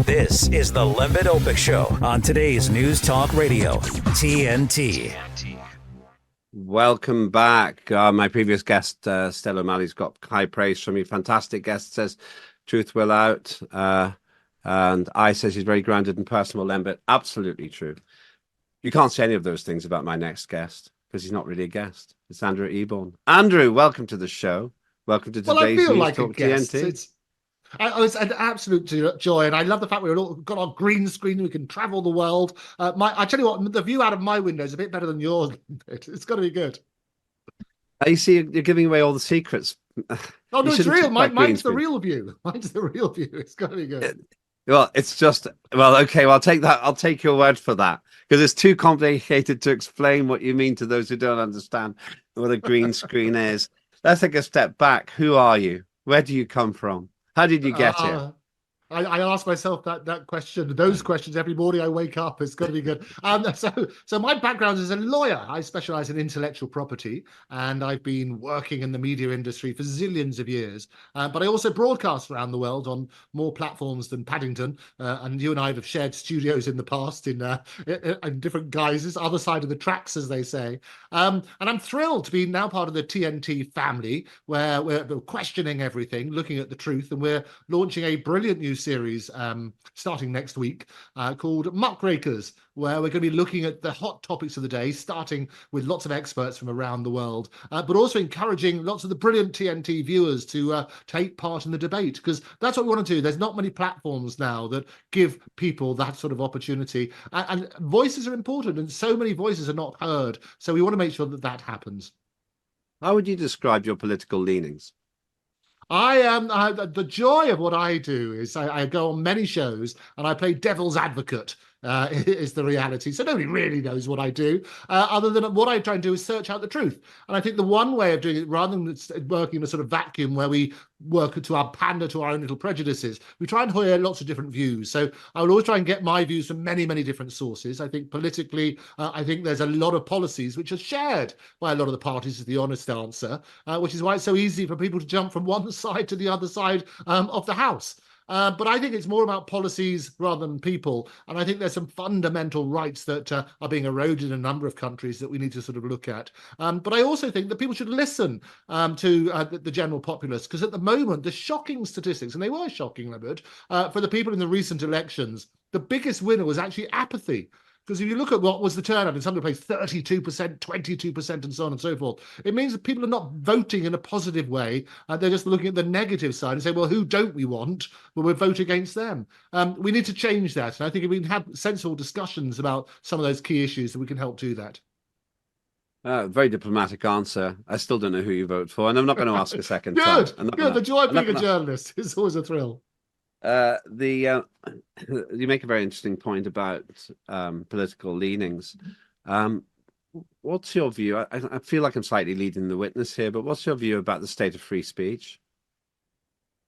This is the lembitopik Show on today's News Talk Radio, TNT. Welcome back. My previous guest, Stella O'Malley's got high praise from you. Fantastic guest, says truth will out. And I says he's very grounded and personal, Lembit. Absolutely true. You can't say any of those things about my next guest because he's not really a guest. It's Andrew Eborn. Andrew, welcome to the show. Welcome to today's News like Talk a guest. TNT. It's an absolute joy, and I love the fact we've all got our green screen. We can travel the world. I tell you what, the view out of my window is a bit better than yours. It's got to be good. You see, you're giving away all the secrets. Oh no, it's real. Mine's the real view. Mine's the real view. It's got to be good. Well, it's just okay. Well, I'll take that. I'll take your word for that because it's too complicated to explain what you mean to those who don't understand what a green screen is. Let's take a step back. Who are you? Where do you come from? How did you get here? I ask myself that question, those questions every morning I wake up. It's got to be good. So my background is a lawyer. I specialize in intellectual property, and I've been working in the media industry for zillions of years. But I also broadcast around the world on more platforms than Paddington. And you and I have shared studios in the past in different guises, other side of the tracks, as they say. And I'm thrilled to be now part of the TNT family, where we're questioning everything, looking at the truth, and we're launching a brilliant new series starting next week called Muckrakers, where we're going to be looking at the hot topics of the day, starting with lots of experts from around the world, but also encouraging lots of the brilliant TNT viewers to take part in the debate, because that's what we want to do. There's not many platforms now that give people that sort of opportunity, and voices are important, and so many voices are not heard. So we want to make sure that that happens. How would you describe your political leanings? The joy of what I do is I go on many shows and I play devil's advocate. Is the reality. So nobody really knows what I do, other than what I try and do is search out the truth. And I think the one way of doing it, rather than working in a sort of vacuum where we work to our pander to our own little prejudices, we try and hear lots of different views. So I will always try and get my views from many, many different sources. I think politically, I think there's a lot of policies which are shared by a lot of the parties, is the honest answer, which is why it's so easy for people to jump from one side to the other side of the house. But I think it's more about policies rather than people. And I think there's some fundamental rights that are being eroded in a number of countries that we need to sort of look at. But I also think that people should listen to the general populace, because at the moment, the shocking statistics, and they were shocking, Lembit, for the people in the recent elections, the biggest winner was actually apathy. Because if you look at what was the turnout in some places, 32%, 22%, and so on and so forth, it means that people are not voting in a positive way. They're just looking at the negative side and say, well, who don't we want? Well, we'll vote against them. We need to change that. And I think if we can have sensible discussions about some of those key issues, that we can help do that. Very diplomatic answer. I still don't know who you vote for, and I'm not going to ask a second time. Good. The joy of being a journalist is always a thrill. You make a very interesting point about political leanings. What's your view? I feel like I'm slightly leading the witness here, but what's your view about the state of free speech?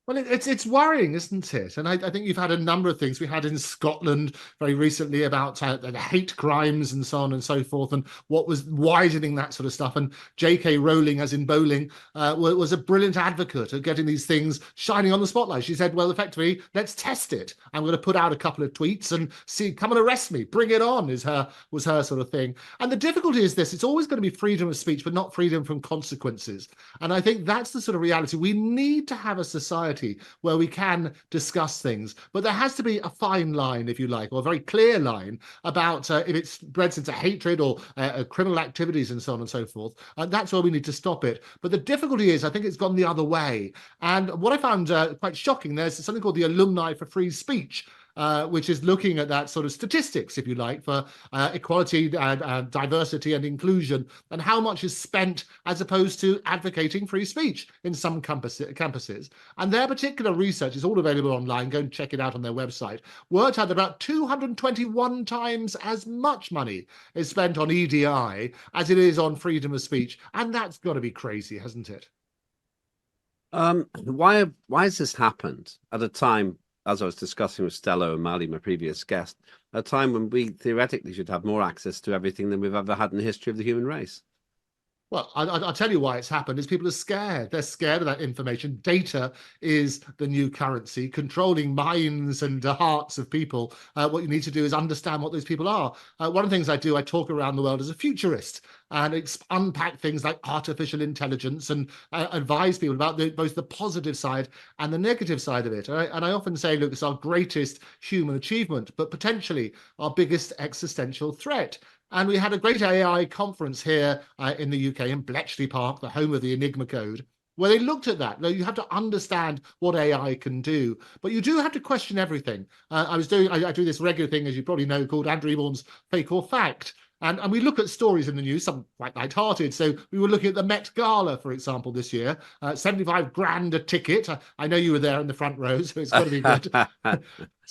Well, it's worrying, isn't it? And I think you've had a number of things. We had in Scotland very recently about the hate crimes and so on and so forth, and what was widening that sort of stuff. And J.K. Rowling, as in bowling, was a brilliant advocate of getting these things shining on the spotlight. She said, well, effectively, let's test it. I'm going to put out a couple of tweets and see, come and arrest me, bring it on, was her sort of thing. And the difficulty is this: it's always going to be freedom of speech, but not freedom from consequences. And I think that's the sort of reality. We need to have a society where we can discuss things, but there has to be a fine line, if you like, or a very clear line about if it spreads into hatred or criminal activities and so on and so forth. That's where we need to stop it. But the difficulty is, I think it's gone the other way. And what I found quite shocking, there's something called the Alumni for Free Speech, which is looking at that sort of statistics, if you like, for equality, diversity and inclusion, and how much is spent as opposed to advocating free speech in some campuses. And their particular research is all available online. Go and check it out on their website. Worked out that about 221 times as much money is spent on EDI as it is on freedom of speech. And that's got to be crazy, hasn't it? Why has this happened at a time, as I was discussing with Stella O'Malley, my previous guest, a time when we theoretically should have more access to everything than we've ever had in the history of the human race? Well, I'll tell you why it's happened is people are scared. They're scared of that information. Data is the new currency, controlling minds and hearts of people. What you need to do is understand what those people are. One of the things I do, I talk around the world as a futurist and unpack things like artificial intelligence and advise people about both the positive side and the negative side of it. And I often say, look, it's our greatest human achievement, but potentially our biggest existential threat. And we had a great AI conference here in the UK in Bletchley Park, the home of the Enigma Code, where they looked at that. Now, you have to understand what AI can do, but you do have to question everything. I do this regular thing, as you probably know, called Andrew Eborn's Fake or Fact. And we look at stories in the news, some quite light-hearted. So we were looking at the Met Gala, for example, this year. 75 grand a ticket. I know you were there in the front row, so it's got to be good.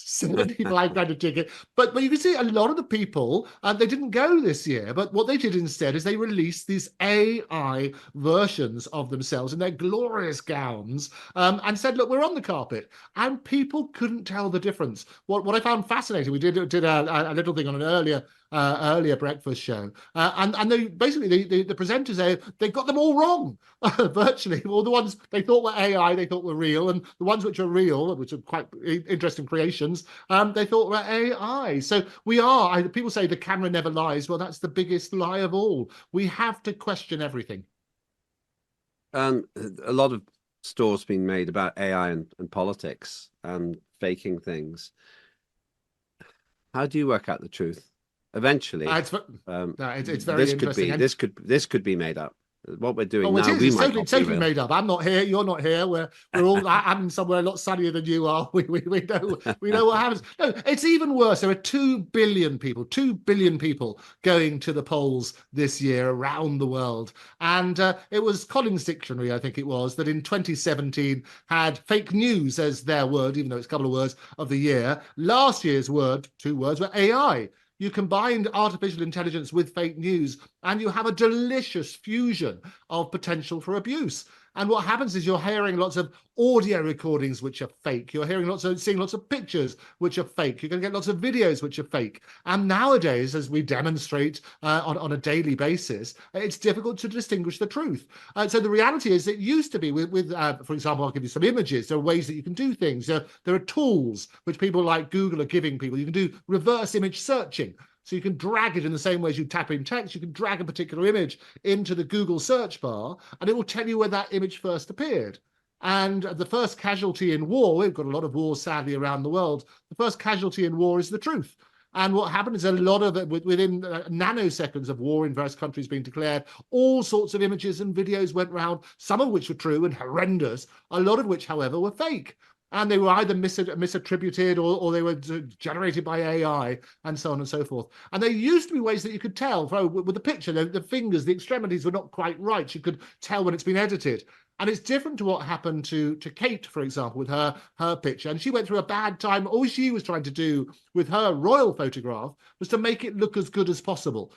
75 grand a ticket. But you can see a lot of the people, they didn't go this year. But what they did instead is they released these AI versions of themselves in their glorious gowns and said, look, we're on the carpet. And people couldn't tell the difference. What I found fascinating, we did a little thing on an earlier breakfast show, and they basically the presenters they got them all wrong. Virtually all the ones they thought were AI they thought were real, and the ones which are real, which are quite interesting creations, they thought were AI. So people say the camera never lies. Well, that's the biggest lie of all. We have to question everything. A lot of stores being made about AI and politics and faking things. How do you work out the truth? Eventually, it's very interesting. This could be made up. What we're doing now, it's totally made up. I'm not here. You're not here. We're all. I'm somewhere a lot sunnier than you are. We know what happens. No, it's even worse. There are 2 billion people going to the polls this year around the world, and it was Collins Dictionary, I think it was, that in 2017 had fake news as their word, even though it's a couple of words of the year. Last year's 2 words were AI. You combined artificial intelligence with fake news, and you have a delicious fusion of potential for abuse. And what happens is you're hearing lots of audio recordings which are fake. You're seeing lots of pictures which are fake. You're going to get lots of videos which are fake. And nowadays, as we demonstrate on a daily basis, it's difficult to distinguish the truth. So the reality is, it used to be with for example, I'll give you some images. There are ways that you can do things. There are tools which people like Google are giving people. You can do reverse image searching. So you can drag it in the same way as you tap in text. You can drag a particular image into the Google search bar, and it will tell you where that image first appeared. And the first casualty in war, we've got a lot of wars, sadly, around the world. The first casualty in war is the truth. And what happened is a lot of it, within nanoseconds of war in various countries being declared, all sorts of images and videos went round, some of which were true and horrendous, a lot of which, however, were fake. And they were either misattributed or they were generated by AI and so on and so forth. And there used to be ways that you could tell with the picture, the fingers, the extremities were not quite right. You could tell when it's been edited. And it's different to what happened to Kate, for example, with her picture. And she went through a bad time. All she was trying to do with her royal photograph was to make it look as good as possible.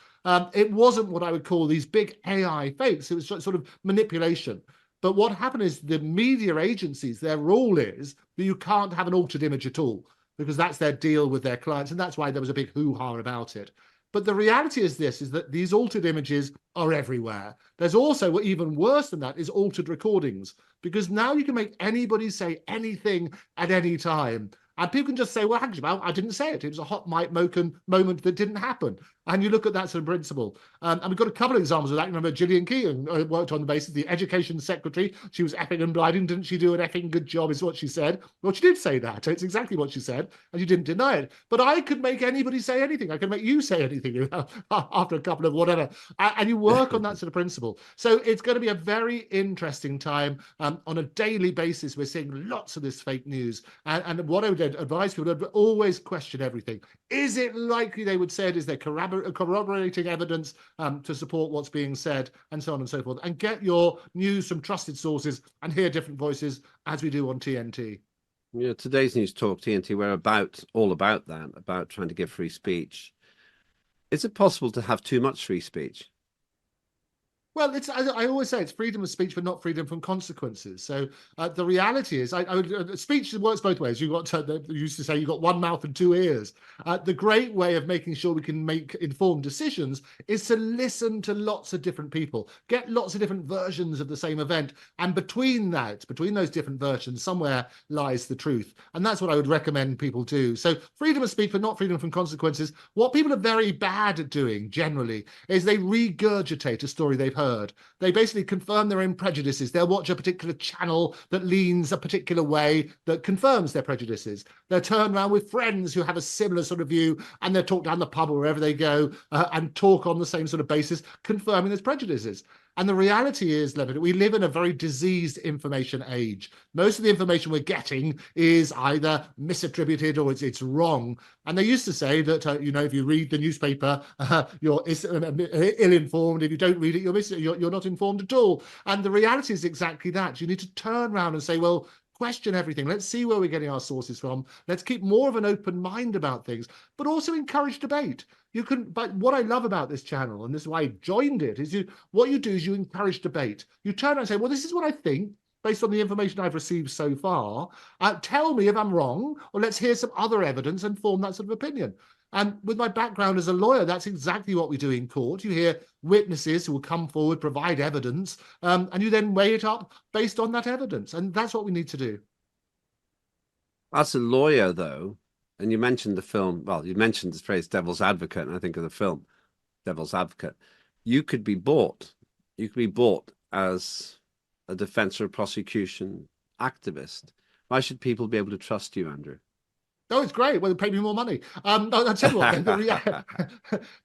It wasn't what I would call these big AI fakes. It was sort of manipulation. But what happened is the media agencies, their rule is that you can't have an altered image at all, because that's their deal with their clients. And that's why there was a big hoo-ha about it. But the reality is that these altered images are everywhere. There's also, even worse than that, is altered recordings, because now you can make anybody say anything at any time. And people can just say, well, actually, I didn't say it. It was a hot mic moment that didn't happen. And you look at that sort of principle. And we've got a couple of examples of that. Remember, Gillian Keegan worked on the basis of the education secretary. She was effing and blinding. Didn't she do an effing good job, is what she said. Well, she did say that. It's exactly what she said. And she didn't deny it. But I could make anybody say anything. I could make you say anything after a couple of whatever. And you work on that sort of principle. So it's going to be a very interesting time. On a daily basis, we're seeing lots of this fake news. And what I would advise people to always question everything. Is it likely they would say it? Is there corroborating evidence to support what's being said, and so on and so forth? And get your news from trusted sources and hear different voices, as we do on TNT. Yeah, today's News Talk, TNT, we're all about that, about trying to give free speech. Is it possible to have too much free speech? Well, I always say it's freedom of speech, but not freedom from consequences. So the reality is, speech works both ways. You used to say you got one mouth and two ears. The great way of making sure we can make informed decisions is to listen to lots of different people, get lots of different versions of the same event, and between those different versions, somewhere lies the truth. And that's what I would recommend people do. So freedom of speech, but not freedom from consequences. What people are very bad at doing generally is they regurgitate a story they've heard. They basically confirm their own prejudices. They'll watch a particular channel that leans a particular way that confirms their prejudices. They'll turn around with friends who have a similar sort of view, and they'll talk down the pub or wherever they go and talk on the same sort of basis, confirming those prejudices. And the reality is, Lembit, we live in a very diseased information age. Most of the information we're getting is either misattributed or it's wrong. And they used to say that, if you read the newspaper, you're ill-informed. If you don't read it, you're not informed at all. And the reality is exactly that. You need to turn around and say, well, question everything. Let's see where we're getting our sources from. Let's keep more of an open mind about things, but also encourage debate. But what I love about this channel, and this is why I joined it, is what you do is you encourage debate. You turn around and say, well, this is what I think, based on the information I've received so far. Tell me if I'm wrong, or let's hear some other evidence and form that sort of opinion. And with my background as a lawyer, that's exactly what we do in court. You hear witnesses who will come forward, provide evidence, and you then weigh it up based on that evidence. And that's what we need to do. As a lawyer, though, and you mentioned the film, well, you mentioned the phrase devil's advocate, and I think of the film Devil's Advocate. You could be bought. You could be bought as a defense or prosecution activist. Why should people be able to trust you, Andrew? Oh, it's great. Well, pay me more money. I'll tell you what,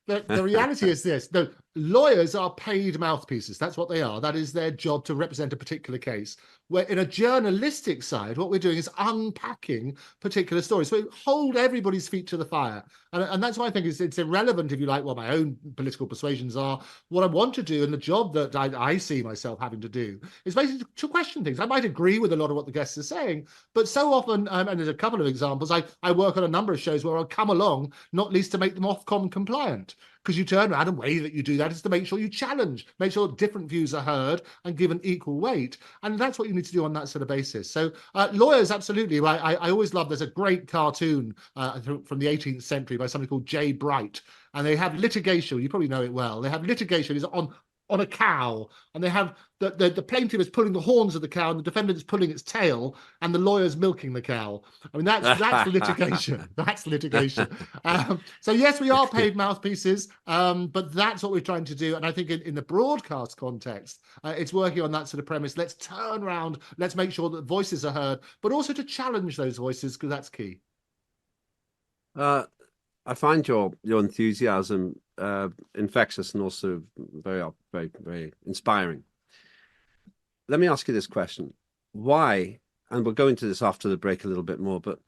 the reality is this. No, lawyers are paid mouthpieces. That's what they are. That is their job, to represent a particular case. Where in a journalistic side, what we're doing is unpacking particular stories. So we hold everybody's feet to the fire. And that's why I think it's irrelevant, if you like, what my own political persuasions are. What I want to do, and the job that I see myself having to do, is basically to question things. I might agree with a lot of what the guests are saying, but so often, and there's a couple of examples, I work on a number of shows where I'll come along, not least to make them Ofcom compliant. Because you turn around, and the way that you do that is to make sure you challenge, make sure different views are heard and given equal weight. And that's what you need to do on that sort of basis. So lawyers, absolutely. I always love, there's a great cartoon from the 18th century by somebody called J. Bright. And they have litigation. You probably know it well. They have litigation is on a cow, and they have the plaintiff is pulling the horns of the cow, and the defendant is pulling its tail, and the lawyer's milking the cow. I mean, that's litigation. That's litigation. So yes, we are paid mouthpieces, but that's what we're trying to do. And I think in the broadcast context, it's working on that sort of premise. Let's turn around, let's make sure that voices are heard, but also to challenge those voices, because that's key. I find your enthusiasm infectious and also very, very, very inspiring. Let me ask you this question: why? And we'll go into this after the break a little bit more. But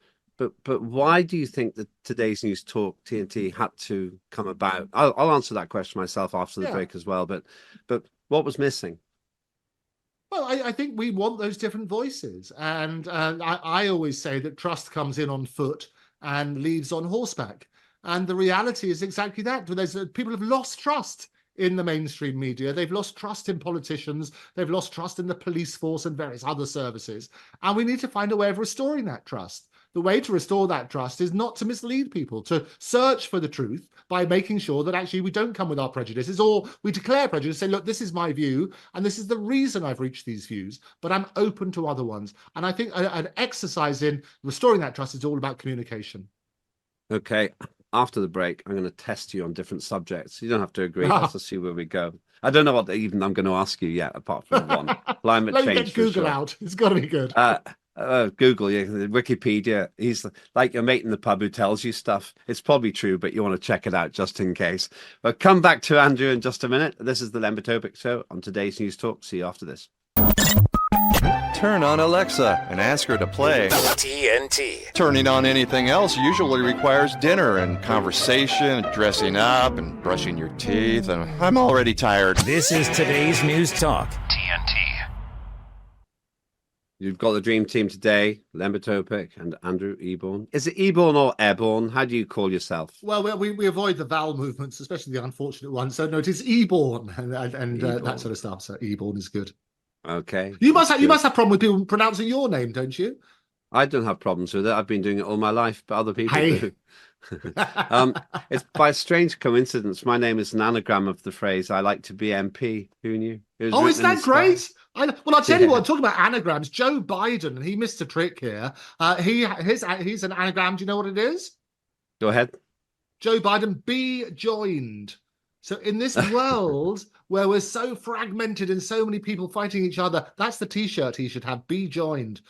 why do you think that today's News Talk TNT had to come about? I'll answer that question myself after the break as well. But what was missing? Well, I think we want those different voices, and I always say that trust comes in on foot and leaves on horseback. And the reality is exactly that. People have lost trust in the mainstream media. They've lost trust in politicians. They've lost trust in the police force and various other services. And we need to find a way of restoring that trust. The way to restore that trust is not to mislead people, to search for the truth by making sure that actually we don't come with our prejudices, or we declare prejudice, say, look, this is my view, and this is the reason I've reached these views, but I'm open to other ones. And I think an exercise in restoring that trust is all about communication. Okay. After the break, I'm going to test you on different subjects. You don't have to agree. Let's just see where we go. I don't know what even I'm going to ask you yet, apart from one. Climate change. Let me get Google out. It's got to be good. Google, Wikipedia. He's like your mate in the pub who tells you stuff. It's probably true, but you want to check it out just in case. But come back to Andrew in just a minute. This is the lembitopik Show on today's News Talk. See you after this. Turn on Alexa and ask her to play TNT. Turning on anything else usually requires dinner and conversation, dressing up and brushing your teeth, and I'm already tired. This is today's News Talk TNT. You've got the dream team today, lembitopik and Andrew Eborn. Is it Eborn or Eborn? How do you call yourself? Well, we avoid the vowel movements, especially the unfortunate ones. So no, it is Eborn and Eborn. that sort of stuff. So Eborn is good. Okay. You must have problem with people pronouncing your name, don't you? I don't have problems with it. I've been doing it all my life, but other people Hey. do. It's by a strange coincidence. My name is an anagram of the phrase "I like to be MP." Who knew? Oh, isn't that great? Well, I'll tell you Yeah. what. Talking about anagrams, Joe Biden, and he missed a trick here. He's an anagram. Do you know what it is? Go ahead. Joe Biden, be joined. So in this world where we're so fragmented and so many people fighting each other, that's the T-shirt he should have. Be joined.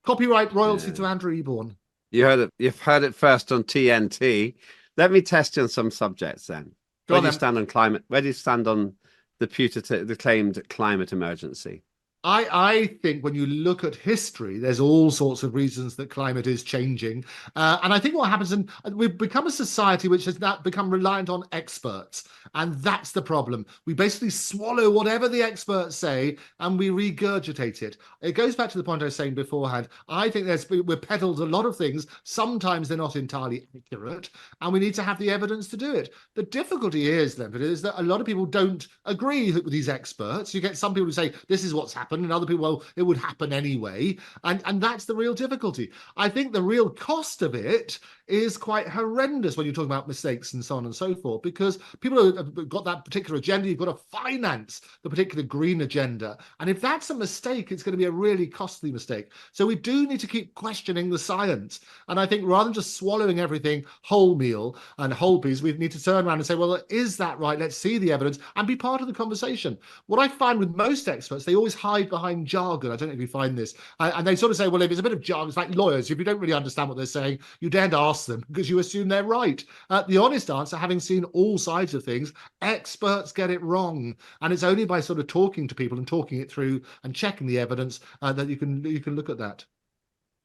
Copyright royalty to Andrew Eborn. You heard it. You've heard it first on TNT. Let me test you on some subjects then. Where do you stand on climate? Where do you stand on the claimed climate emergency? I think when you look at history, there's all sorts of reasons that climate is changing. And I think what happens, and we've become a society which has now become reliant on experts. And that's the problem. We basically swallow whatever the experts say and we regurgitate it. It goes back to the point I was saying beforehand. I think we're peddled a lot of things. Sometimes they're not entirely accurate, and we need to have the evidence to do it. The difficulty is, Lembit, is that a lot of people don't agree with these experts. You get some people who say, this is what's happened, and other people, well, it would happen anyway. And that's the real difficulty. I think the real cost of it is quite horrendous when you're talking about mistakes and so on and so forth, because people have got that particular agenda. You've got to finance the particular green agenda. And if that's a mistake, it's going to be a really costly mistake. So we do need to keep questioning the science. And I think rather than just swallowing everything wholemeal and whole peas, we need to turn around and say, well, is that right? Let's see the evidence and be part of the conversation. What I find with most experts, they always hide behind jargon. I don't know if you find this. And they sort of say, well, if it's a bit of jargon, it's like lawyers. If you don't really understand what they're saying, you daren't ask them because you assume they're right. The honest answer, having seen all sides of things, experts get it wrong. And it's only by sort of talking to people and talking it through and checking the evidence that you can look at that.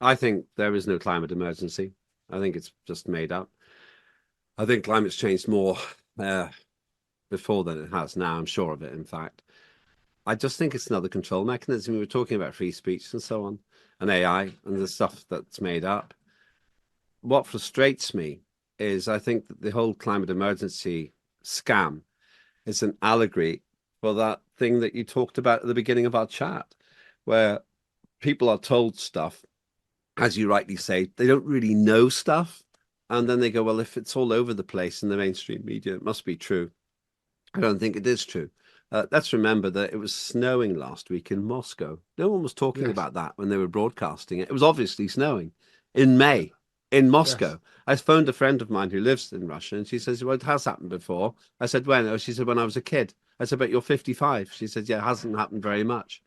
I think there is no climate emergency. I think it's just made up. I think climate's changed more before than it has now. I'm sure of it, in fact. I just think it's another control mechanism. We were talking about free speech and so on, and AI and the stuff that's made up. What frustrates me is I think that the whole climate emergency scam is an allegory for that thing that you talked about at the beginning of our chat, where people are told stuff, as you rightly say, they don't really know stuff. And then they go, well, if it's all over the place in the mainstream media, it must be true. I don't think it is true. Let's remember that it was snowing last week in Moscow. No one was talking about that when they were broadcasting it. It was obviously snowing in May in Moscow. Yes. I phoned a friend of mine who lives in Russia, and she says, well, it has happened before. I said, when? Oh, she said, when I was a kid. I said, but you're 55. She said, yeah, it hasn't happened very much.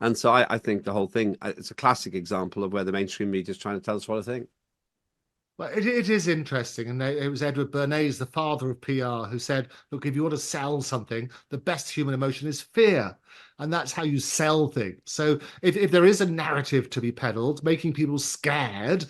And so I think the whole thing, it's a classic example of where the mainstream media is trying to tell us what I think. Well, it is interesting. And it was Edward Bernays, the father of PR, who said, look, if you want to sell something, the best human emotion is fear. And that's how you sell things. So if there is a narrative to be peddled, making people scared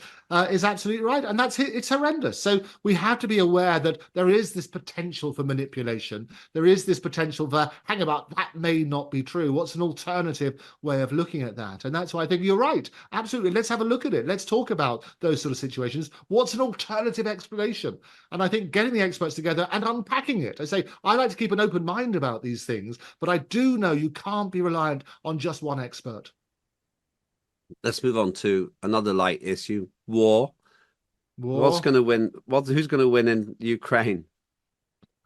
is absolutely right. And it's horrendous. So we have to be aware that there is this potential for manipulation. There is this potential for, hang about, that may not be true. What's an alternative way of looking at that? And that's why I think you're right. Absolutely. Let's have a look at it. Let's talk about those sort of situations. What's an alternative explanation? And I think getting the experts together and unpacking it. I like to keep an open mind about these things, but I do know you can't be reliant on just one expert. Let's move on to another light issue: war. What's going to win? Who's going to win in Ukraine?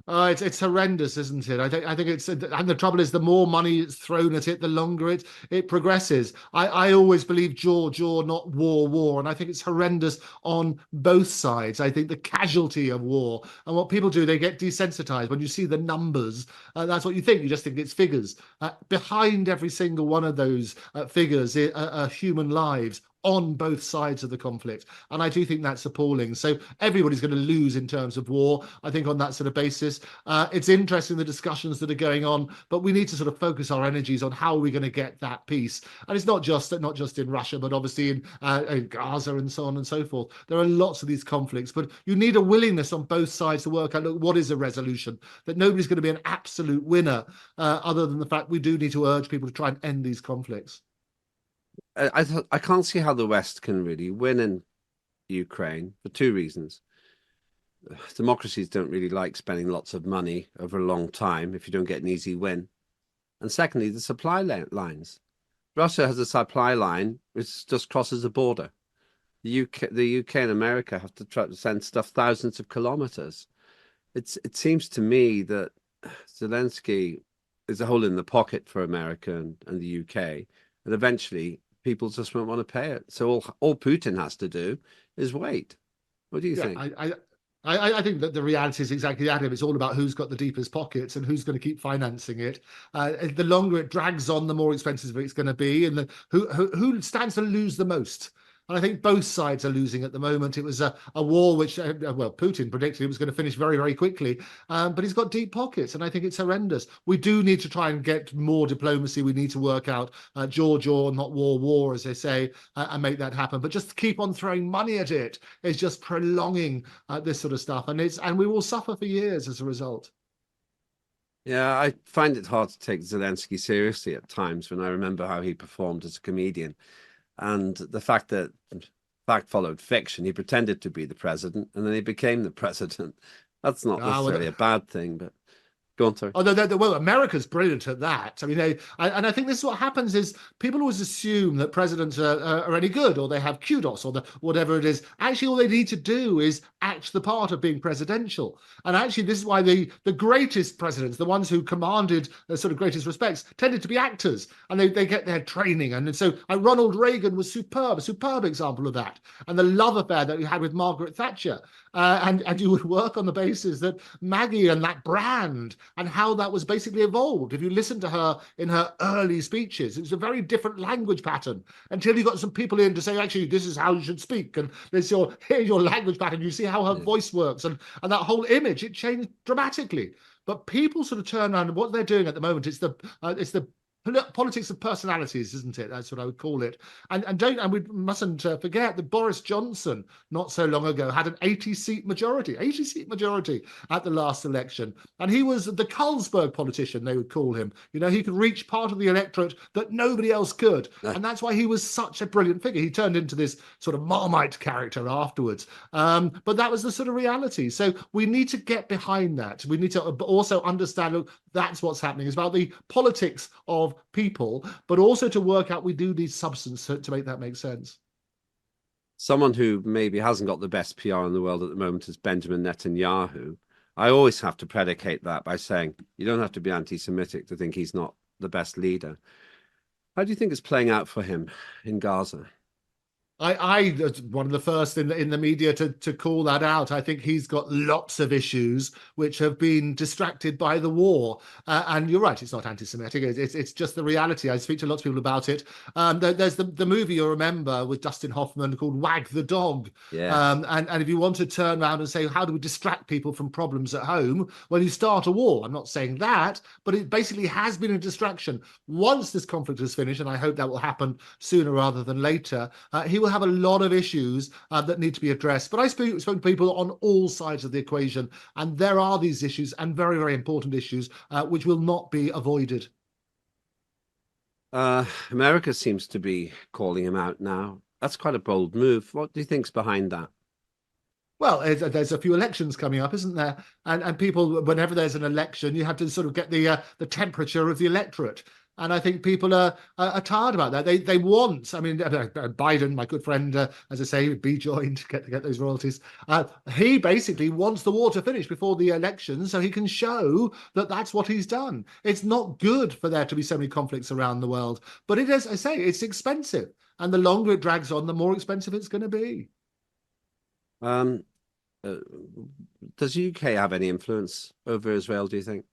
It's horrendous, isn't it? I think it's, and the trouble is, the more money it's thrown at it, the longer it progresses. I always believe jaw, not war, and I think it's horrendous on both sides. I think the casualty of war, and what people do, they get desensitized when you see the numbers. That's what you think. You just think it's figures. Behind every single one of those figures are human lives on both sides of the conflict. And I do think that's appalling. So everybody's going to lose in terms of war, I think, on that sort of basis. It's interesting, the discussions that are going on, but we need to sort of focus our energies on how are we going to get that peace. And it's not just in Russia, but obviously in Gaza and so on and so forth. There are lots of these conflicts, but you need a willingness on both sides to work out, look, what is a resolution? That nobody's going to be an absolute winner, other than the fact we do need to urge people to try and end these conflicts. I can't see how the West can really win in Ukraine for two reasons. Democracies don't really like spending lots of money over a long time if you don't get an easy win. And secondly, the supply lines. Russia has a supply line which just crosses the border. The UK and America have to try to send stuff thousands of kilometers. It seems to me that Zelensky is a hole in the pocket for America and the UK, and eventually people just won't want to pay it. So all Putin has to do is wait. What do you think? I think that the reality is exactly that. It's all about who's got the deepest pockets and who's going to keep financing it. The longer it drags on, the more expensive it's going to be, and who stands to lose the most. And I think both sides are losing at the moment. It was a war which, well, Putin predicted it was going to finish very, very quickly, but he's got deep pockets, and I think it's horrendous. We do need to try and get more diplomacy. We need to work out George or not war, as they say, and make that happen. But just keep on throwing money at it is just prolonging this sort of stuff, and we will suffer for years as a result. Yeah, I find it hard to take Zelensky seriously at times when I remember how he performed as a comedian. And the fact that fact followed fiction, he pretended to be the president and then he became the president. That's not necessarily a bad thing, but go on, sorry. Oh, well, America's brilliant at that. I mean, and I think this is what happens is people always assume that presidents are any good, or they have kudos, or whatever it is. Actually, all they need to do is act the part of being presidential. And actually, this is why the greatest presidents, the ones who commanded the sort of greatest respects, tended to be actors, and they get their training. And so Ronald Reagan was a superb example of that. And the love affair that we had with Margaret Thatcher. And you would work on the basis that Maggie and that brand and how that was basically evolved. If you listen to her in her early speeches, it was a very different language pattern until you got some people in to say, actually, this is how you should speak. And here's your language pattern. You see how her voice works. And that whole image, it changed dramatically. But people sort of turn around, and what they're doing at the moment is the politics of personalities, isn't it? That's what I would call it. And we mustn't forget that Boris Johnson, not so long ago, had an 80-seat majority at the last election. And he was the Carlsberg politician, they would call him. You know, he could reach part of the electorate that nobody else could. And that's why he was such a brilliant figure. He turned into this sort of Marmite character afterwards. But that was the sort of reality. So we need to get behind that. We need to also understand that's what's happening. It's about the politics of people, but also to work out we do need substance to make that make sense. Someone who maybe hasn't got the best PR in the world at the moment is Benjamin Netanyahu. I always have to predicate that by saying you don't have to be anti-Semitic to think he's not the best leader. How do you think it's playing out for him in Gaza? I one of the first in the media to call that out. I think he's got lots of issues which have been distracted by the war. And you're right, it's not anti-Semitic. It's just the reality. I speak to lots of people about it. There's the movie you'll remember with Dustin Hoffman called Wag the Dog. Yeah. And if you want to turn around and say, how do we distract people from problems at home? Well, you start a war. I'm not saying that, but it basically has been a distraction. Once this conflict is finished, and I hope that will happen sooner rather than later, he will have a lot of issues that need to be addressed. But I spoke to people on all sides of the equation, and there are these issues, and very, very important issues, which will not be avoided. America seems to be calling him out now. That's quite a bold move. What do you think's behind that? Well, there's a few elections coming up, isn't there? And people, whenever there's an election, you have to sort of get the temperature of the electorate. And I think people are tired about that. They want, I mean, Biden, my good friend, as I say, be joined, get those royalties. He basically wants the war to finish before the election so he can show that that's what he's done. It's not good for there to be so many conflicts around the world. But it is, I say, it's expensive. And the longer it drags on, the more expensive it's going to be. Does the UK have any influence over Israel, do you think?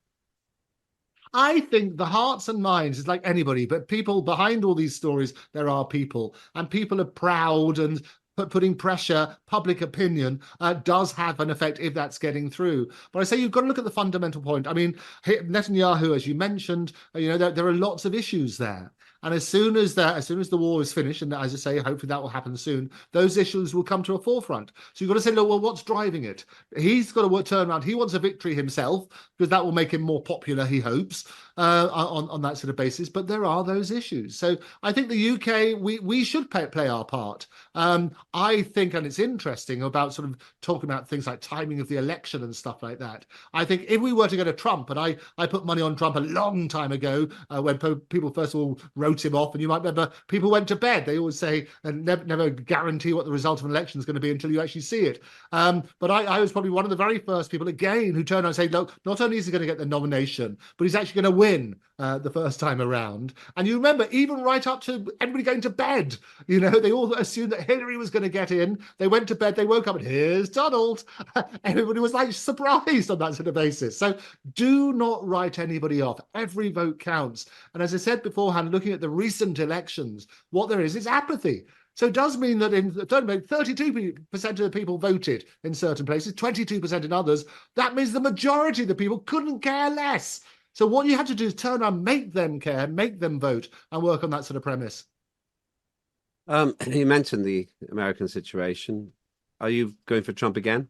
I think the hearts and minds is like anybody, but people behind all these stories, there are people, and people are proud, and putting pressure, public opinion does have an effect if that's getting through. But I say you've got to look at the fundamental point. I mean, Netanyahu, as you mentioned, there are lots of issues there. And as soon as the war is finished, and as I say, hopefully that will happen soon, those issues will come to a forefront. So you've got to say, look, well, what's driving it? He's got to turn around. He wants a victory himself, because that will make him more popular, he hopes. on that sort of basis, but there are those issues. So I think the UK, we should play our part. I think, and it's interesting about sort of talking about things like timing of the election and stuff like that. I think if we were to go to Trump, and I put money on Trump a long time ago when people first of all wrote him off, and you might remember people went to bed. They always say and never guarantee what the result of an election is going to be until you actually see it. But I was probably one of the very first people again who turned around and said, look, not only is he going to get the nomination, but he's actually going to win the first time around. And you remember, even right up to everybody going to bed, they all assumed that Hillary was going to get in. They went to bed, they woke up, and here's Donald. Everybody was like surprised on that sort of basis. So do not write anybody off. Every vote counts. And as I said beforehand, looking at the recent elections, what there is apathy. So it does mean that in 32% of the people voted in certain places, 22% in others. That means the majority of the people couldn't care less. So what you have to do is turn around, make them care, make them vote, and work on that sort of premise. You mentioned the American situation. Are you going for Trump again?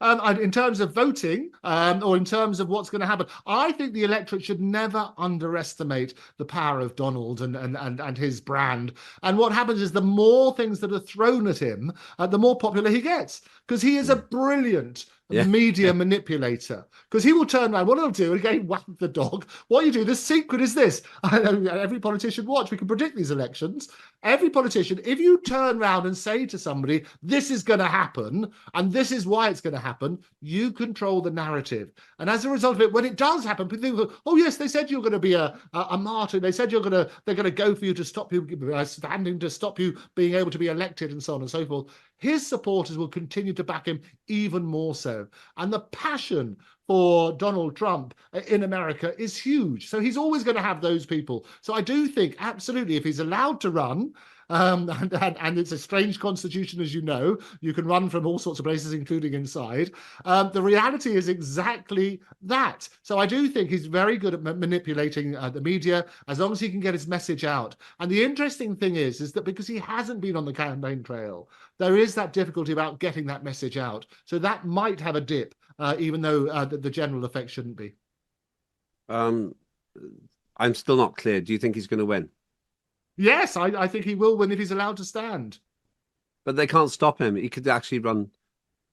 In terms of voting, or in terms of what's going to happen, I think the electorate should never underestimate the power of Donald and his brand. And what happens is the more things that are thrown at him, the more popular he gets, because he is a brilliant media manipulator. Because he will turn around, what he'll do, again, whack the dog. What you do, the secret is this. Every politician watch, we can predict these elections. Every politician, if you turn around and say to somebody, this is going to happen, and this is why it's going to happen, you control the narrative. And as a result of it, when it does happen, people think, oh yes, they said you're going to be a martyr. They said they're going to go for you to stop you standing to stop you being able to be elected, and so on and so forth. His supporters will continue to back him even more so. And the passion for Donald Trump in America is huge. So he's always going to have those people. So I do think, absolutely, if he's allowed to run, and it's a strange constitution, as you know, you can run from all sorts of places, including inside. The reality is exactly that. So I do think he's very good at manipulating the media, as long as he can get his message out. And the interesting thing is that because he hasn't been on the campaign trail, there is that difficulty about getting that message out. So that might have a dip, even though the general effect shouldn't be. I'm still not clear. Do you think he's going to win? Yes, I think he will win if he's allowed to stand. But they can't stop him. He could actually run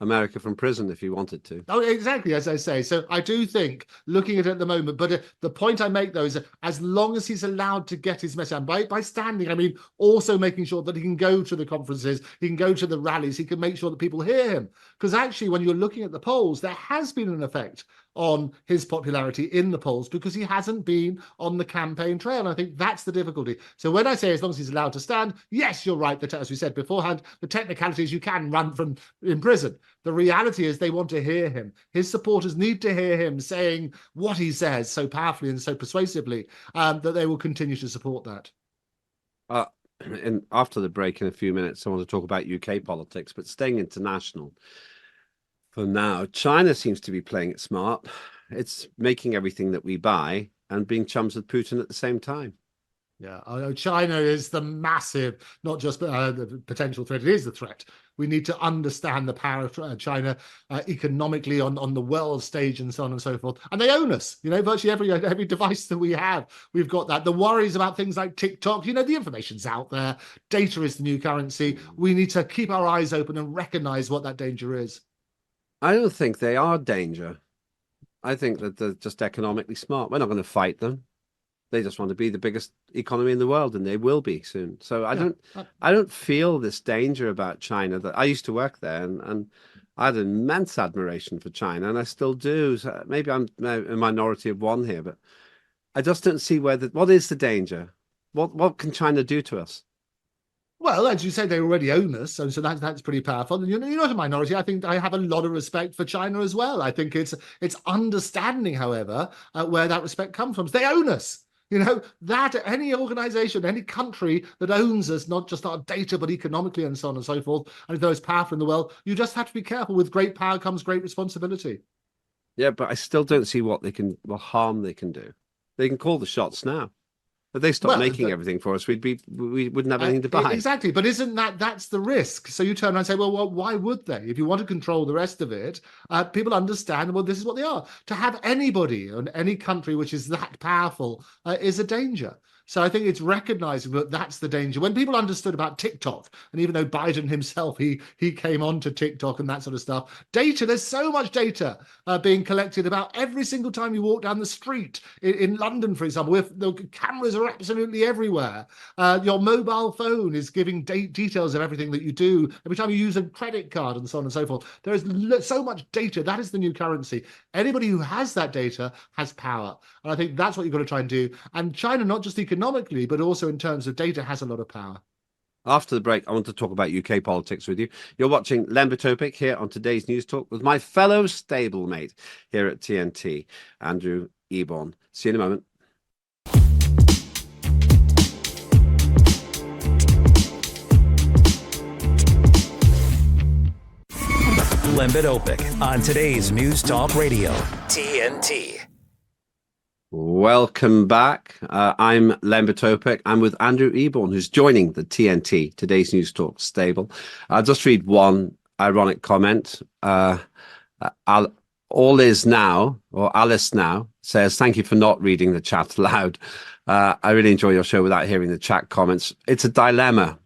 America from prison if he wanted to. Oh, exactly, as I say. So I do think, looking at it at the moment, but the point I make, though, is that as long as he's allowed to get his message out, by standing, I mean also making sure that he can go to the conferences, he can go to the rallies, he can make sure that people hear him. Because actually, when you're looking at the polls, there has been an effect on his popularity in the polls because he hasn't been on the campaign trail. And I think that's the difficulty. So when I say as long as he's allowed to stand, yes, you're right. That, as we said beforehand, the technicality is you can run from in prison. The reality is they want to hear him. His supporters need to hear him saying what he says so powerfully and so persuasively that they will continue to support that. And after the break in a few minutes, I want to talk about UK politics, but staying international. For now, China seems to be playing it smart. It's making everything that we buy and being chums with Putin at the same time. Yeah, I know China is the massive, not just the potential threat, it is the threat. We need to understand the power of China economically on the world stage and so on and so forth. And they own us. Virtually every device that we have, we've got that. The worries about things like TikTok, the information's out there. Data is the new currency. We need to keep our eyes open and recognize what that danger is. I don't think they are danger. I think that they're just economically smart. We're not going to fight them. They just want to be the biggest economy in the world, and they will be soon. So I don't feel this danger about China. That I used to work there, and I had immense admiration for China, and I still do. So maybe I'm a minority of one here, but I just don't see what is the danger. What can China do to us? Well, as you say, they already own us, so that's pretty powerful. And you're not a minority. I think I have a lot of respect for China as well. I think it's understanding, however, where that respect comes from. They own us. That any organization, any country that owns us, not just our data, but economically and so on and so forth, and if they're most powerful in the world, you just have to be careful. With great power comes great responsibility. Yeah, but I still don't see what harm they can do. They can call the shots now. If they stopped Well, making everything for us, we wouldn't have anything to buy. Exactly, but isn't that's the risk? So you turn around and say, well, why would they? If you want to control the rest of it, people understand, well, this is what they are. To have anybody in any country which is that powerful is a danger. So I think it's recognizing that that's the danger. When people understood about TikTok, and even though Biden himself, he came onto TikTok and that sort of stuff, data, there's so much data being collected about every single time you walk down the street. In London, for example, the cameras are absolutely everywhere. Your mobile phone is giving details of everything that you do. Every time you use a credit card and so on and so forth, there is so much data. That is the new currency. Anybody who has that data has power. And I think that's what you've got to try and do. And China, not just economically, but also in terms of data, has a lot of power. After the break, I want to talk about UK politics with you. You're watching Lembitopik here on today's News Talk with my fellow stablemate here at TNT, Andrew Eborn. See you in a moment. Lembitopik on today's News Talk Radio, TNT. Welcome back. I'm Lembitopik. I'm with Andrew Eborn, who's joining the TNT, today's News Talk stable. I'll just read one ironic comment. All is now, or Alice now, says, thank you for not reading the chat aloud. I really enjoy your show without hearing the chat comments. It's a dilemma.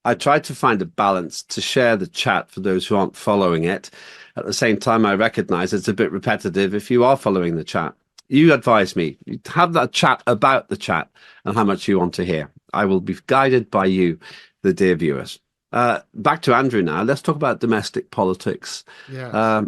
I tried to find a balance to share the chat for those who aren't following it. At the same time, I recognize it's a bit repetitive if you are following the chat. You advise me, have that chat about the chat and how much you want to hear. I will be guided by you, the dear viewers. Back to Andrew now. Let's talk about domestic politics. Yeah.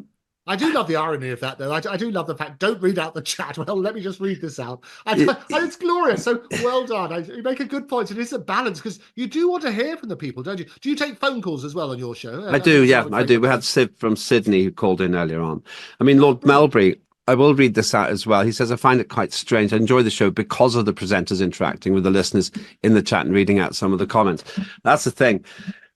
I do love the irony of that, though. I do love the fact, don't read out the chat. Well, let me just read this out. It's glorious. So well done. You make a good point. It is a balance because you do want to hear from the people, don't you? Do you take phone calls as well on your show? I do, yeah, I do. We had Siv from Sydney who called in earlier on. I mean, Lord Melbury, I will read this out as well. He says, I find it quite strange. I enjoy the show because of the presenters interacting with the listeners in the chat and reading out some of the comments. That's the thing.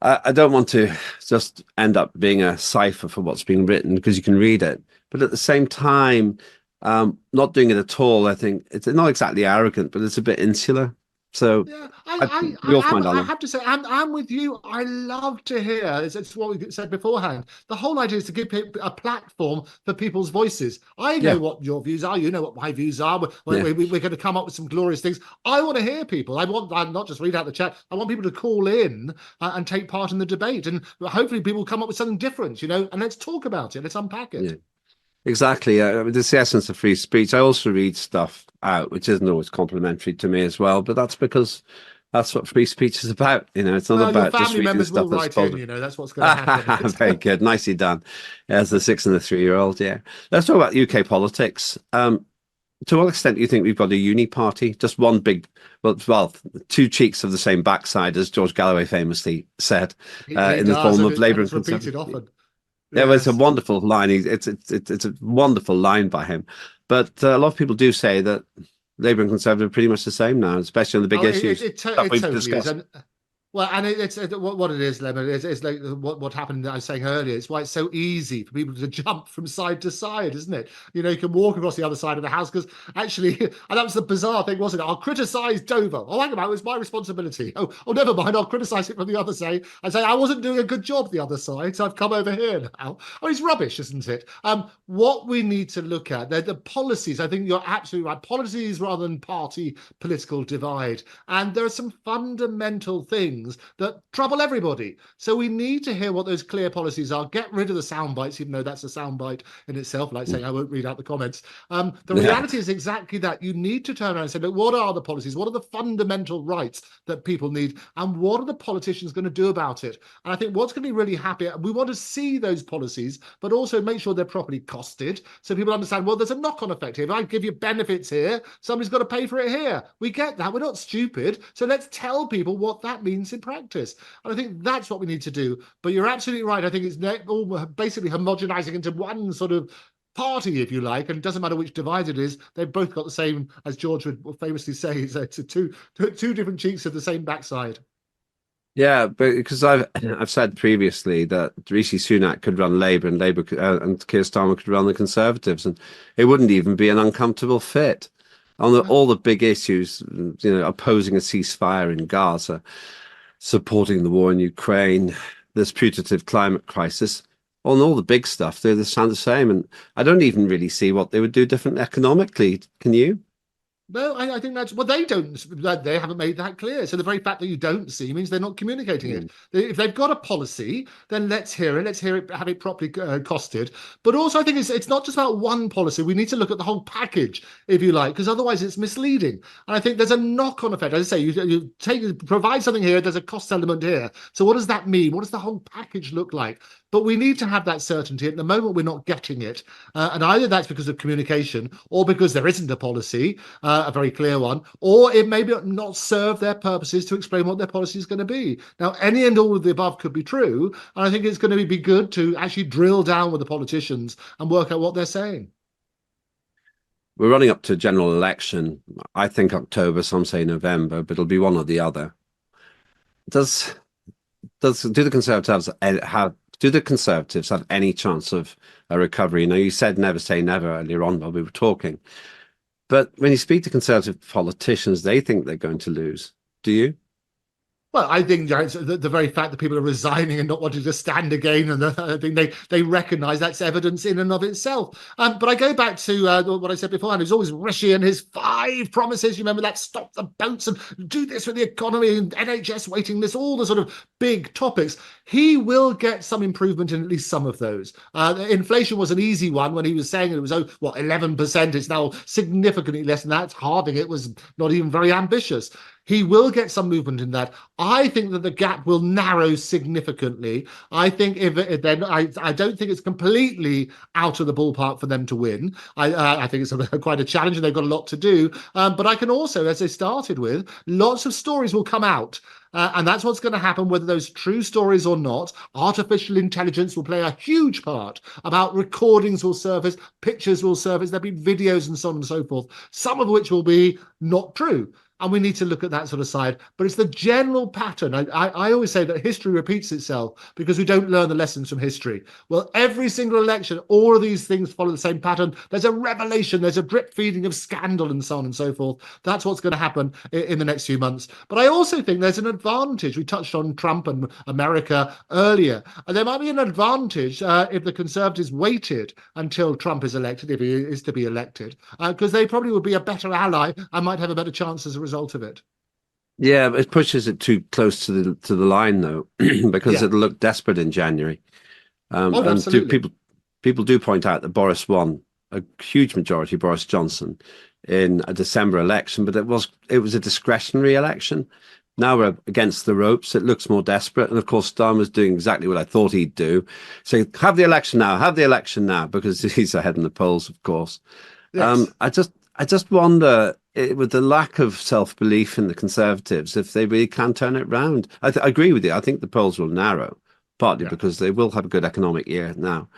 I don't want to just end up being a cipher for what's being written because you can read it. But at the same time, not doing it at all, I think it's not exactly arrogant, but it's a bit insular. So yeah, I have to say, I'm with you. I love to hear. It's what we said beforehand. The whole idea is to give people a platform for people's voices. I know what your views are. You know what my views are. We're going to come up with some glorious things. I want to hear people. I'm not just read out the chat. I want people to call in and take part in the debate. And hopefully people will come up with something different, and let's talk about it. Let's unpack it. Yeah. Exactly. It's the essence of free speech. I also read stuff out, which isn't always complimentary to me as well, but that's because that's what free speech is about. It's not about just reading stuff that's in, that's what's going to happen. Very good. Nicely done. As the 6 and the 3-year-old, yeah. Let's talk about UK politics. To what extent do you think we've got a uni party? Just one big, well, two cheeks of the same backside, as George Galloway famously said, in the form of Labour and Conservative. Yeah, well, it's a wonderful line. It's a wonderful line by him. But a lot of people do say that Labour and Conservative are pretty much the same now, especially on the big issues that we've discussed. Well, and it's what it is, Lemon. It's like what happened. I was saying earlier. It's why it's so easy for people to jump from side to side, isn't it? You can walk across the other side of the house because actually, and that was the bizarre thing, wasn't it? I'll criticise Dover. Oh, hang on, it was my responsibility. Oh, never mind. I'll criticise it from the other side. I say I wasn't doing a good job the other side, so I've come over here now. Oh, it's rubbish, isn't it? What we need to look at, the policies. I think you're absolutely right. Policies rather than party political divide, and there are some fundamental things that trouble everybody. So we need to hear what those clear policies are. Get rid of the sound bites, even though that's a sound bite in itself, like saying I won't read out the comments. The reality is exactly that. You need to turn around and say, look, what are the policies? What are the fundamental rights that people need? And what are the politicians going to do about it? And I think what's going to be really happy, we want to see those policies, but also make sure they're properly costed so people understand, well, there's a knock-on effect here. If I give you benefits here, somebody's got to pay for it here. We get that. We're not stupid. So let's tell people what that means in practice. And I think that's what we need to do. But you're absolutely right. I think it's all basically homogenizing into one sort of party, if you like, and it doesn't matter which divide it is. They've both got the same, as George would famously say, it's two different cheeks of the same backside. Yeah, but because I've said previously that Rishi Sunak could run Labour and Keir Starmer could run the Conservatives, and it wouldn't even be an uncomfortable fit. on all the big issues, opposing a ceasefire in Gaza, supporting the war in Ukraine, this putative climate crisis, on all the big stuff, they sound the same. And I don't even really see what they would do different economically. Can you? No, I think that's, well, they haven't made that clear. So the very fact that you don't see means they're not communicating it. If they've got a policy, then let's hear it, have it properly costed. But also I think it's not just about one policy. We need to look at the whole package, if you like, because otherwise it's misleading. And I think there's a knock-on effect. As I say, you provide something here, there's a cost element here. So what does that mean? What does the whole package look like? But we need to have that certainty. At the moment, we're not getting it. And either that's because of communication or because there isn't a policy, a very clear one, or it may not serve their purposes to explain what their policy is going to be. Now, any and all of the above could be true. And I think it's going to be good to actually drill down with the politicians and work out what they're saying. We're running up to a general election. I think October, some say November, but it'll be one or the other. Do the Conservatives have any chance of a recovery? Now, you said never say never earlier on while we were talking. But when you speak to Conservative politicians, they think they're going to lose. Do you? Well, I think the very fact that people are resigning and not wanting to stand again, and I think they recognise that's evidence in and of itself. But I go back to what I said beforehand. It was always Rishi and his 5 promises. You remember that? Stop the boats and do this with the economy and NHS waiting list, all the sort of big topics. He will get some improvement in at least some of those. Inflation was an easy one when he was saying it was 11%. It's now significantly less than that. It's halving. It was not even very ambitious. He will get some movement in that. I think that the gap will narrow significantly. I think I don't think it's completely out of the ballpark for them to win. I think it's quite a challenge and they've got a lot to do. But I can also, as they started with, lots of stories will come out. And that's what's going to happen, whether those true stories or not. Artificial intelligence will play a huge part. About recordings will surface, pictures will surface, there'll be videos and so on and so forth, some of which will be not true. And we need to look at that sort of side. But it's the general pattern. I always say that history repeats itself because we don't learn the lessons from history. Well, every single election, all of these things follow the same pattern. There's a revelation, there's a drip feeding of scandal and so on and so forth. That's what's going to happen in the next few months. But I also think there's an advantage. We touched on Trump and America earlier. And there might be an advantage if the Conservatives waited until Trump is elected, if he is to be elected, because they probably would be a better ally and might have a better chance as a result of it. Yeah, it pushes it too close to the line though, because it'll look desperate in January. Absolutely. People do point out that Boris won a huge majority, Boris Johnson, in a December election, but it was a discretionary election. Now we're against the ropes. It looks more desperate, and of course Starmer's doing exactly what I thought he'd do. So have the election now, because he's ahead in the polls, of course. Yes. I just wonder, with the lack of self-belief in the Conservatives, if they really can turn it round. I agree with you. I think the polls will narrow, partly because they will have a good economic year now.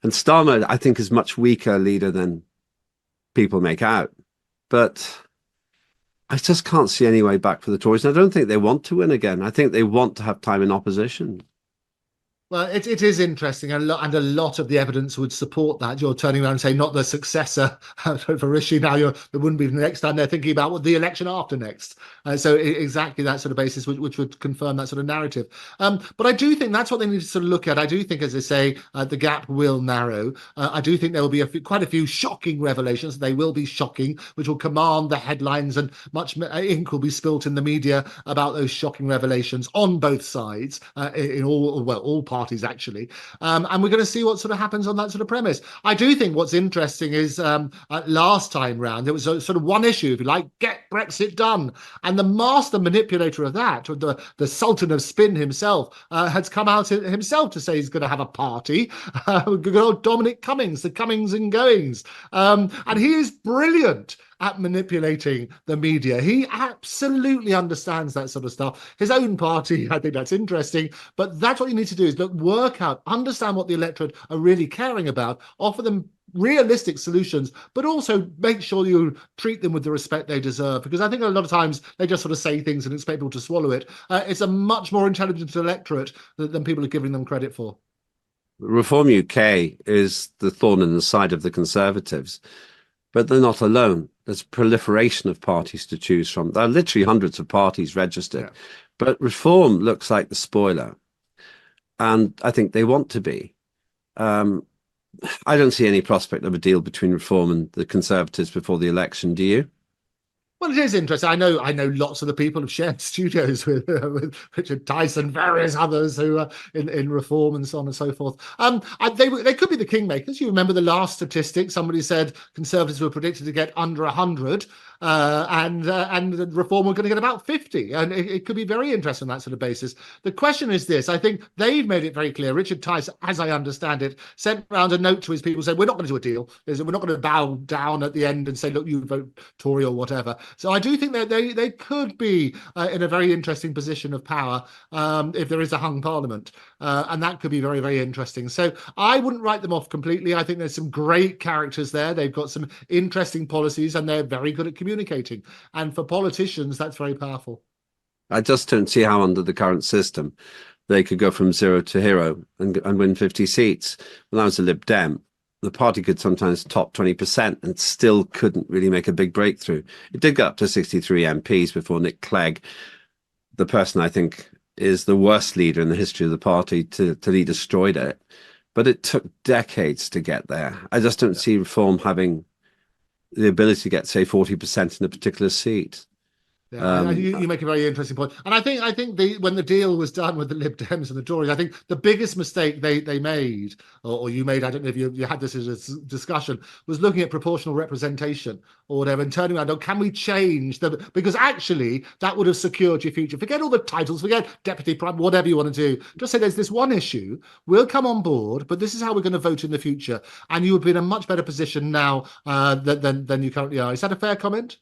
And Starmer, I think, is much weaker leader than people make out. But I just can't see any way back for the Tories. And I don't think they want to win again. I think they want to have time in opposition. Well, it is interesting, and a lot of the evidence would support that. You're turning around and saying not the successor for Rishi now. It wouldn't be the next time. They're thinking about what the election after next. So exactly that sort of basis, which would confirm that sort of narrative. But I do think that's what they need to sort of look at. I do think, as I say, the gap will narrow. I do think there will be quite a few shocking revelations. They will be shocking, which will command the headlines, and much ink will be spilt in the media about those shocking revelations on both sides, in all parties actually, and we're going to see what sort of happens on that sort of premise. I do think what's interesting is last time round there was a sort of one issue, if you like, get Brexit done, and the master manipulator of that, the Sultan of Spin himself, has come out himself to say he's going to have a party. Good old Dominic Cummings, the comings and goings, and he is brilliant at manipulating the media. He absolutely understands that sort of stuff. His own party, I think that's interesting, but that's what you need to do, is work out, understand what the electorate are really caring about, offer them realistic solutions, but also make sure you treat them with the respect they deserve, because I think a lot of times they just sort of say things and expect people to swallow it. It's a much more intelligent electorate than people are giving them credit for. Reform UK is the thorn in the side of the Conservatives, but they're not alone. There's proliferation of parties to choose from. There are literally hundreds of parties registered, but reform looks like the spoiler, and I think they want to be. I don't see any prospect of a deal between reform and the Conservatives before the election. Do you? Well, it is interesting. I know lots of the people have shared studios with Richard Tyson, various others who are in reform and so on and so forth. They could be the kingmakers. You remember the last statistic? Somebody said Conservatives were predicted to get under 100, and the reform were going to get about 50, and it could be very interesting on that sort of basis. The question is this: I think they've made it very clear. Richard Tyson, as I understand it, sent around a note to his people saying, "We're not going to do a deal. We're not going to bow down at the end and say, look, you vote Tory or whatever." So I do think that they could be in a very interesting position of power if there is a hung parliament, and that could be very, very interesting. So I wouldn't write them off completely. I think there's some great characters there. They've got some interesting policies, and they're very good at communicating. And for politicians, that's very powerful. I just don't see how under the current system they could go from zero to hero and win 50 seats. When I was a Lib Dem, the party could sometimes top 20% and still couldn't really make a big breakthrough. It did get up to 63 MPs before Nick Clegg, the person I think is the worst leader in the history of the party, to lead, destroyed it. But it took decades to get there. I just don't see reform having the ability to get, say, 40% in a particular seat. Yeah, you make a very interesting point, and I think when the deal was done with the Lib Dems and the Tories, I think the biggest mistake they made, or you made, I don't know if you had this as a discussion, was looking at proportional representation or whatever, and turning around, oh, can we change because actually that would have secured your future. Forget all the titles, forget deputy prime, whatever you want to do. Just say there's this one issue, we'll come on board, but this is how we're going to vote in the future, and you would be in a much better position now than you currently are. Is that a fair comment?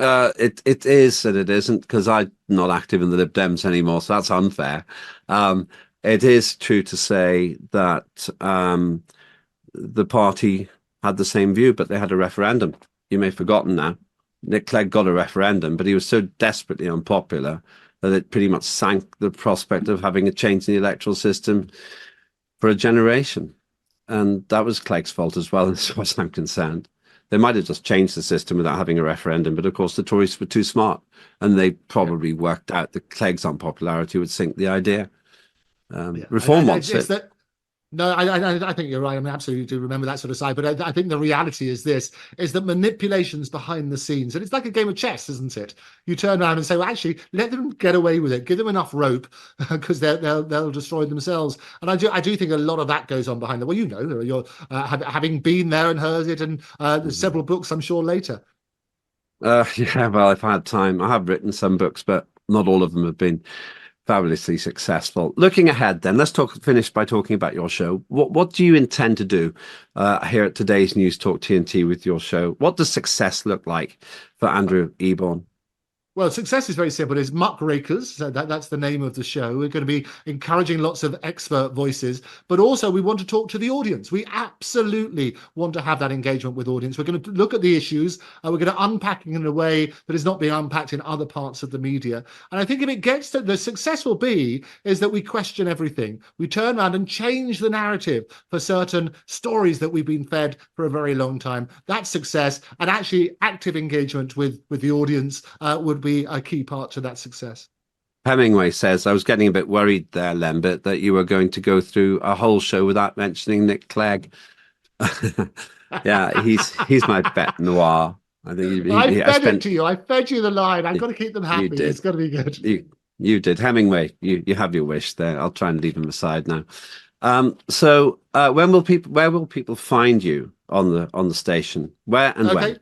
It is and it isn't, because I'm not active in the Lib Dems anymore, so that's unfair. It is true to say that the party had the same view, but they had a referendum. You may have forgotten now. Nick Clegg got a referendum, but he was so desperately unpopular that it pretty much sank the prospect of having a change in the electoral system for a generation. And that was Clegg's fault as well, as far as I'm concerned. They might have just changed the system without having a referendum, but of course the Tories were too smart, and they probably worked out that Clegg's unpopularity would sink the idea. Reform wants it. No, I think you're right. I mean, absolutely do remember that sort of side. But I think the reality is that manipulation's behind the scenes. And it's like a game of chess, isn't it? You turn around and say, well, actually, let them get away with it. Give them enough rope, because they'll destroy themselves. And I do think a lot of that goes on behind the, well, you're having been there and heard it, and there's several books, I'm sure, later. Yeah, well, I've had time. I have written some books, but not all of them have been fabulously successful. Looking ahead then, let's finish by talking about your show. What do you intend to do here at today's News Talk TNT with your show? What does success look like for Andrew Eborn? Well, success is very simple. It's Muckrakers. So that's the name of the show. We're going to be encouraging lots of expert voices, but also we want to talk to the audience. We absolutely want to have that engagement with audience. We're going to look at the issues. We're going to unpack it in a way that is not being unpacked in other parts of the media. And I think if it gets to the success will be is that we question everything. We turn around and change the narrative for certain stories that we've been fed for a very long time. That's success, and actually active engagement with the audience would be a key part to that success. Hemingway says, I was getting a bit worried there, Lembit, that you were going to go through a whole show without mentioning Nick Clegg. Yeah, he's my bête noir. I think it to you. I fed you the line. I've got to keep them happy. It's got to be good. You did. Hemingway, you have your wish there. I'll try and leave him aside now. So where will people find you on the station? Where and when?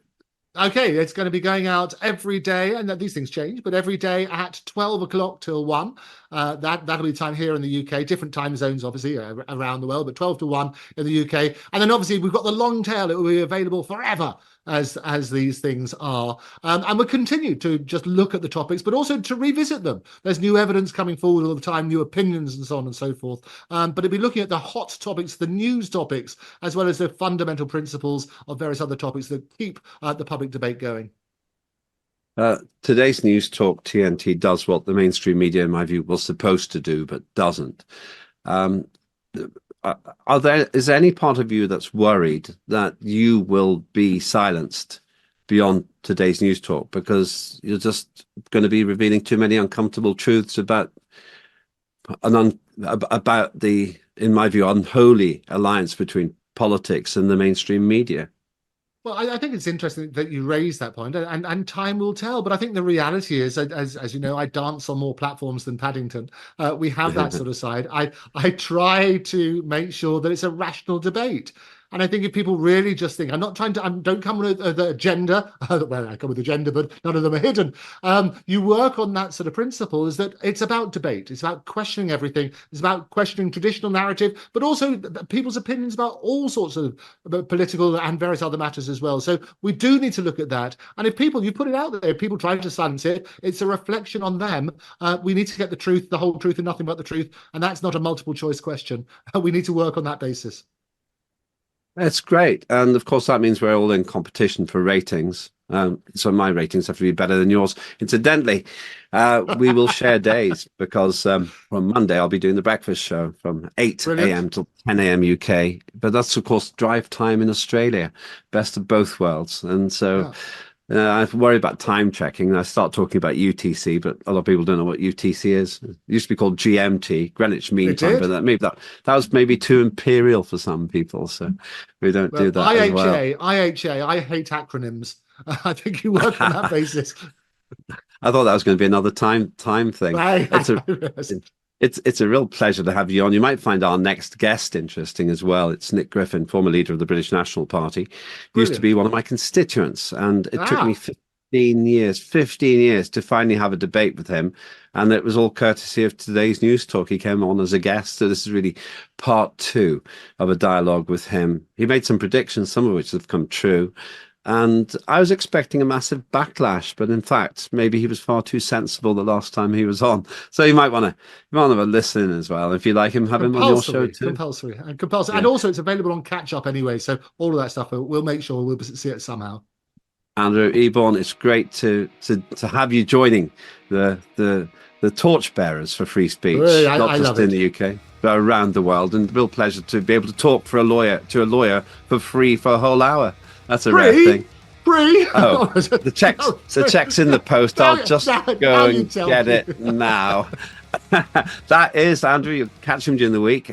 Okay, it's going to be going out every day, and these things change, but every day at 12 o'clock till 1. That'll be time here in the UK, different time zones, obviously, around the world, but 12 to 1 in the UK. And then obviously we've got the long tail. It will be available forever as these things are. And we'll continue to just look at the topics, but also to revisit them. There's new evidence coming forward all the time, new opinions and so on and so forth. But it'll be looking at the hot topics, the news topics, as well as the fundamental principles of various other topics that keep the public debate going. Today's News Talk TNT does what the mainstream media, in my view, was supposed to do, but doesn't. Is there any part of you that's worried that you will be silenced beyond today's news talk, because you're just going to be revealing too many uncomfortable truths about the, in my view, unholy alliance between politics and the mainstream media. Well, I think it's interesting that you raise that point, and time will tell. But I think the reality is, as you know, I dance on more platforms than Paddington. We have that sort of side. I try to make sure that it's a rational debate. And I think if people really just think, I'm not trying to, don't come with the agenda. Well, I come with agenda, but none of them are hidden. You work on that sort of principle, is that it's about debate. It's about questioning everything. It's about questioning traditional narrative, but also people's opinions about all sorts of political and various other matters as well. So we do need to look at that. And if people, you put it out there, people try to silence it, it's a reflection on them. We need to get the truth, the whole truth, and nothing but the truth. And that's not a multiple choice question. We need to work on that basis. That's great. And of course, that means we're all in competition for ratings. So my ratings have to be better than yours. Incidentally, we will share days, because from Monday, I'll be doing the breakfast show from 8 a.m. till 10 a.m. UK. But that's, of course, drive time in Australia. Best of both worlds. And so I worry about time checking. I start talking about UTC, but a lot of people don't know what UTC is. It used to be called GMT, Greenwich Mean Time, but that was maybe too imperial for some people. So we don't do that. IHA, I hate acronyms. I think you work on that basis. I thought that was going to be another time thing. It's a real pleasure to have you on. You might find our next guest interesting as well. It's Nick Griffin, former leader of the British National Party. Brilliant. Used to be one of my constituents, and it took me 15 years to finally have a debate with him. And it was all courtesy of today's news talk. He came on as a guest. So this is really part 2 of a dialogue with him. He made some predictions, some of which have come true. And I was expecting a massive backlash, but in fact, maybe he was far too sensible the last time he was on. So you might want to have a listen as well. If you like him, have him on your show too. Compulsory. Yeah. And also, it's available on Catch Up anyway. So all of that stuff, we'll make sure we'll see it somehow. Andrew Eborn, it's great to have you joining the torchbearers for free speech, not just in the UK, but around the world. And a real pleasure to be able to talk to a lawyer for free for a whole hour. That's a rare thing. Free? Oh, the check's in the post. I'll just go and get it now. That is Andrew. You'll catch him during the week.